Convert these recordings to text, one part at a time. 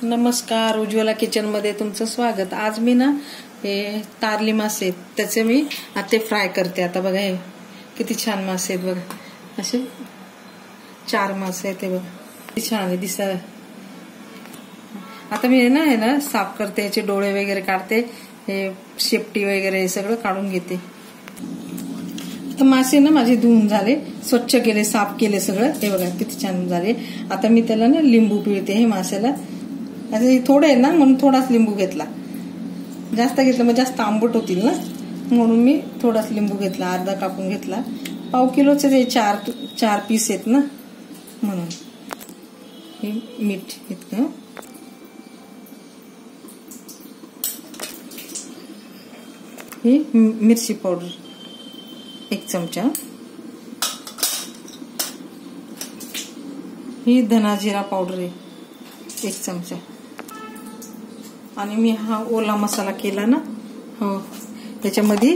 नमस्कार, उज्ज्वला किचन मध्ये तुमचं स्वागत। आज मी ना हे तारली मासे त्याचे मी आता फ्राय करते। आता बघा हे किती छान मासे आहेत बघा, असे 4 मासे आहेत बघा, किती छान आहे दिसा। आता मी आहे ना साफ करते, याचे डोळे वगैरे काढते, हे शेपटी वगैरे सगळं काढून घेते। तर मासे ना माझे धुवून झाले, स्वच्छ केले, साफ केले सगळं, हे बघा किती छान झाले। आता मी त्याला ना लिंबू पिळते हे माशाला। आता थोडे आहे ना म्हणून थोडाच लिंबू घेतला, जास्त घेतलं मग जास्त आंबट होतील ना, म्हणून मी थोडाच लिंबू घेतला, अर्धा कापून घेतला। पाव किलोचे ते 4 पीस आहेत ना, म्हणून हे मीठ इतकं, ही मिरची पावडर 1 चमचा, ही धना जिरा पावडर आहे 1 चमचा, आणि मी हा ओला मसाला केला ना, हो त्याच्यामध्ये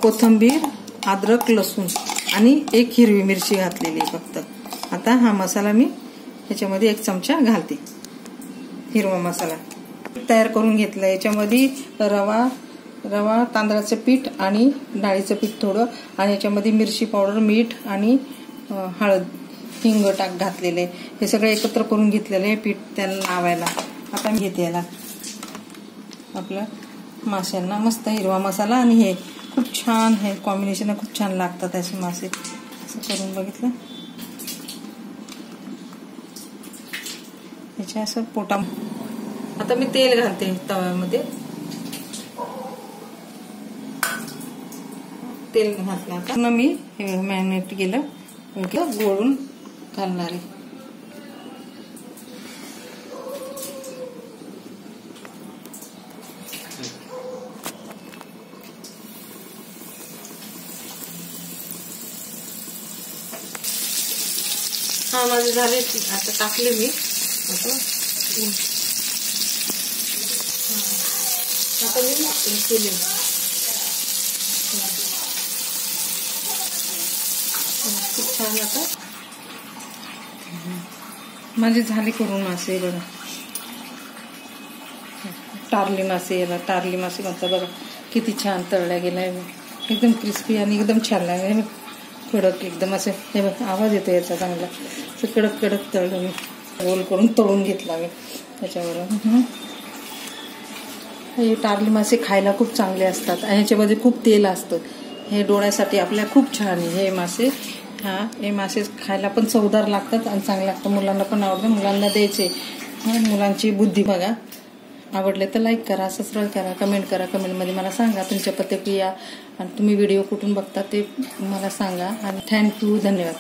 कोथिंबीर, अद्रक, लसूण आणि 1 हिरवी मिरची घातलेली फक्त। आता हा मसाला मी याच्यामध्ये 1 चमचा घालते, हिरवा मसाला तयार करून घेतला। याच्यामध्ये रवा, तांदळाचं पीठ आणि डाळीचं पीठ थोडं, आणि याच्यामध्ये मिरची पावडर, मीठ आणि हळद, हिंग घातलेले, हे सगळं एकत्र करून घेतलेले पीठ त्याला लावायला। आता मी घेते याला आपल्या माशांना मस्त हिरवा मसाला, आणि हे खूप छान आहे कॉम्बिनेशन, खूप छान लागतात असे मासे। असं करून बघितलं, याच्या असं पोटा। आता मी तेल घालते तव्यामध्ये, तेल घातलं। आता मी हे मॅरिनेट केलं, गोळून घालणार आहे। हा माझे झाले, आता टाकले मी, आता मी केले, खूप छान। आता माझे झाले करून मासे बघा, तारली मासे, याला तारली मासे म्हणतात बघा, किती छान तळल्या गेलाय, एकदम क्रिस्पी आणि एकदम छान लागले, कडक एकदम असं। हे बघ आवाज येतो याचा चांगला, असं कडक कडक तळलं मी, रोल करून तळून घेतला मी त्याच्यावर। हे तारली मासे खायला खूप चांगले असतात, आणि ह्याच्यामध्ये खूप तेल असतं, हे डोळ्यासाठी आपल्या खूप छान आहे हे मासे। हे मासे खायला पण चवदार लागतात आणि चांगले लागतात, मुलांना पण आवडतं, मुलांना द्यायचे। मुलांची बुद्धी बघा, आवडले तर लाईक करा, सबस्क्राईब करा, कमेंट करा, कमेंटमध्ये मला सांगा तुमच्या प्रतिक्रिया, आणि तुम्ही व्हिडिओ कुठून बघता ते मला सांगा, आणि थँक्यू, धन्यवाद।